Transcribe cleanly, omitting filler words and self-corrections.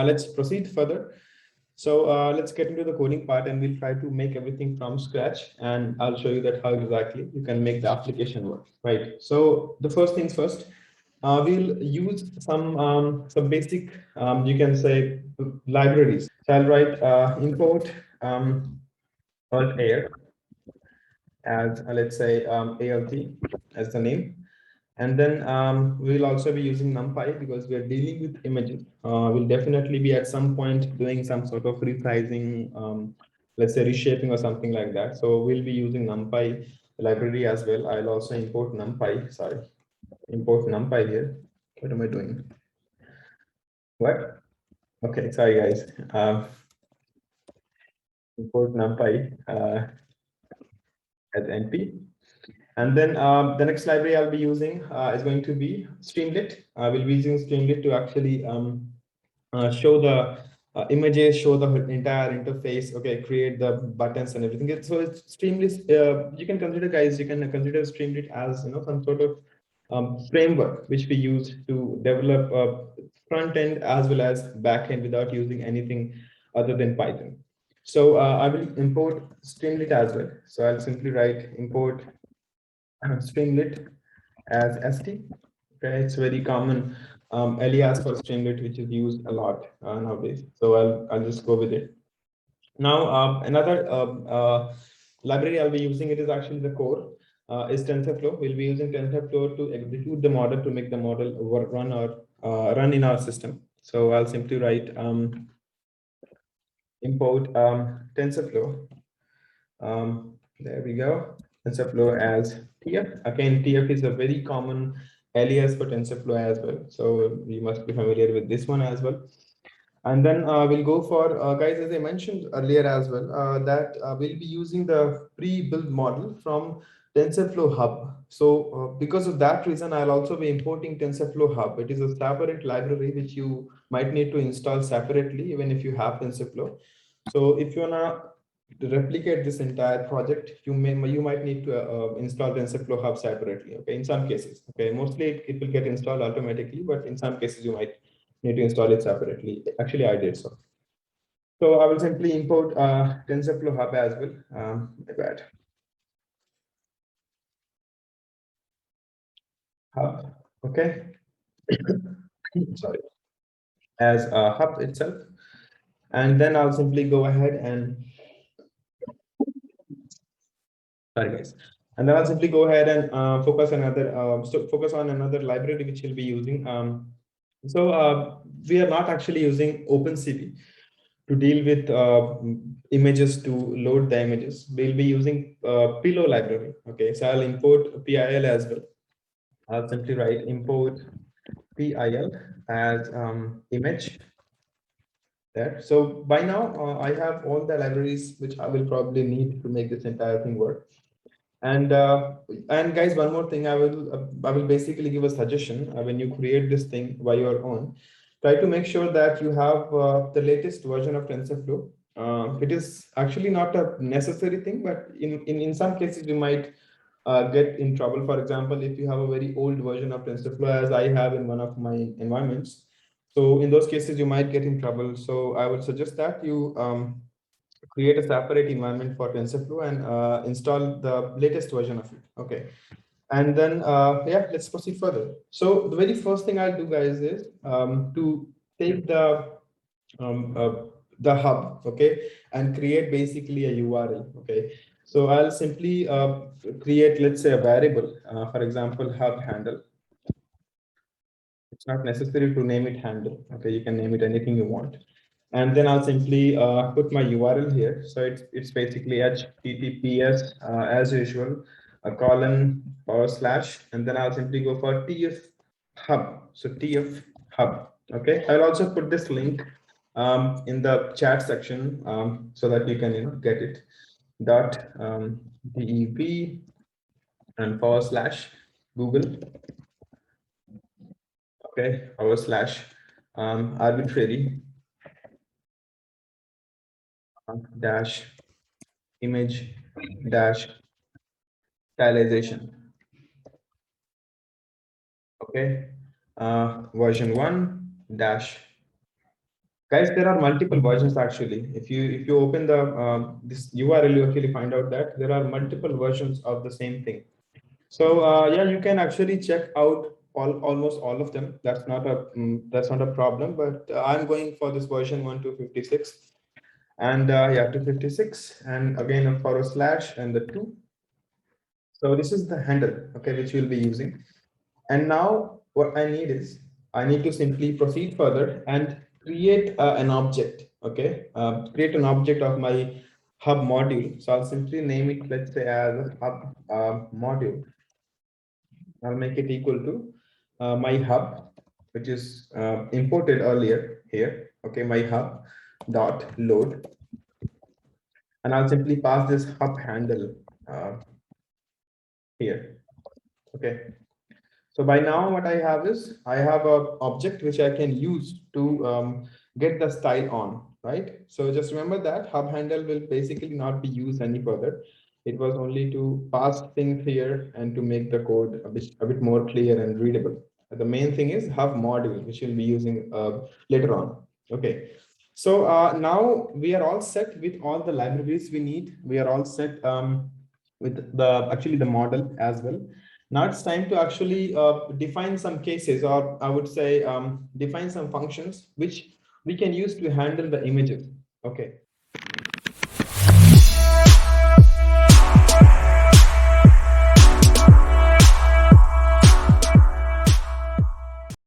let's proceed further. So let's get into the coding part, and we'll try to make everything from scratch, and I'll show you that how exactly you can make the application work, right? So the first things first, we'll use some basic, you can say, libraries. So I'll write import alt air as let's say alt as the name. And then we'll also be using NumPy because we are dealing with images. We'll definitely be at some point doing some sort of resizing, let's say reshaping or something like that. So we'll be using NumPy library as well. I'll also import NumPy, sorry, import NumPy here. What am I doing? What? Okay, sorry guys. Import NumPy as NP. And then the next library I'll be using is going to be Streamlit. I will be using Streamlit to actually show the images, show the entire interface, okay, create the buttons and everything. So it's Streamlit, you can consider, guys, you can consider Streamlit as, you know, some sort of framework which we use to develop front end as well as back end without using anything other than Python. So I will import Streamlit as well. So I'll simply write import Streamlit as ST. Okay, it's very common alias for Streamlit, which is used a lot nowadays. So I'll just go with it. Now another library I'll be using, it is actually the core, is TensorFlow. We'll be using TensorFlow to execute the model, to make the model run in our system. So I'll simply write import TensorFlow. There we go. TensorFlow as TF. Again, TF is a very common alias for TensorFlow as well. So we must be familiar with this one as well. And then we'll go for, guys, as I mentioned earlier as well, that we'll be using the pre-built model from TensorFlow Hub. So because of that reason, I'll also be importing TensorFlow Hub. It is a separate library which you might need to install separately, even if you have TensorFlow. So if you wanna replicate this entire project, you might need to install TensorFlow Hub separately. Okay, in some cases. Okay, mostly it will get installed automatically, but in some cases you might need to install it separately. Actually, I did so. So I will simply import TensorFlow Hub as well. My bad. Hub. Okay. Sorry. As a hub itself, and then I'll simply go ahead and sorry guys. And then I'll simply go ahead and focus on another library which we'll be using. We are not actually using OpenCV to deal with images, to load the images. We'll be using Pillow library. Okay, so I'll import PIL as well. I'll simply write import PIL as image there. So by now I have all the libraries which I will probably need to make this entire thing work. And guys, one more thing, I will basically give a suggestion when you create this thing by your own. Try to make sure that you have the latest version of TensorFlow. It is actually not a necessary thing, but in some cases you might get in trouble. For example, if you have a very old version of TensorFlow, as I have in one of my environments, so in those cases you might get in trouble. So I would suggest that you create a separate environment for TensorFlow and install the latest version of it. Okay. And then, yeah, let's proceed further. So the very first thing I'll do, guys, is to take the hub, okay, and create basically a URL, okay. So I'll simply create, let's say, a variable, for example, hub handle. It's not necessary to name it handle, okay, you can name it anything you want. And then I'll simply put my URL here. So it's basically HTTPS as usual, a colon / and then I'll simply go for TF hub. So TF hub. Okay. I'll also put this link in the chat section so that you can get it. .dev and / Google. Okay. / arbitrary dash image dash stylization. Okay, version 1 dash Guys, there are multiple versions actually. If you open the this URL, you actually find out that there are multiple versions of the same thing. So yeah, you can actually check out almost all of them. That's not a problem. But I'm going for this version 1 to 56, and yeah, 256, and again a forward slash and the 2. So this is the handle, okay, which we'll be using. And now what I need is I need to simply proceed further and create an object, okay? Create an object of my hub module. So I'll simply name it, let's say, as hub module. I'll make it equal to my hub, which is imported earlier here. Okay, my hub dot load, and I'll simply pass this hub handle here. Okay. So by now what I have is I have a object which I can use to get the style on, right? So just remember that hub handle will basically not be used any further. It was only to pass things here and to make the code a bit more clear and readable. The main thing is hub module, which we'll be using later on. Okay. So now we are all set with all the libraries we need. We are all set with the model as well. Now it's time to actually define some cases, or I would say define some functions which we can use to handle the images. Okay.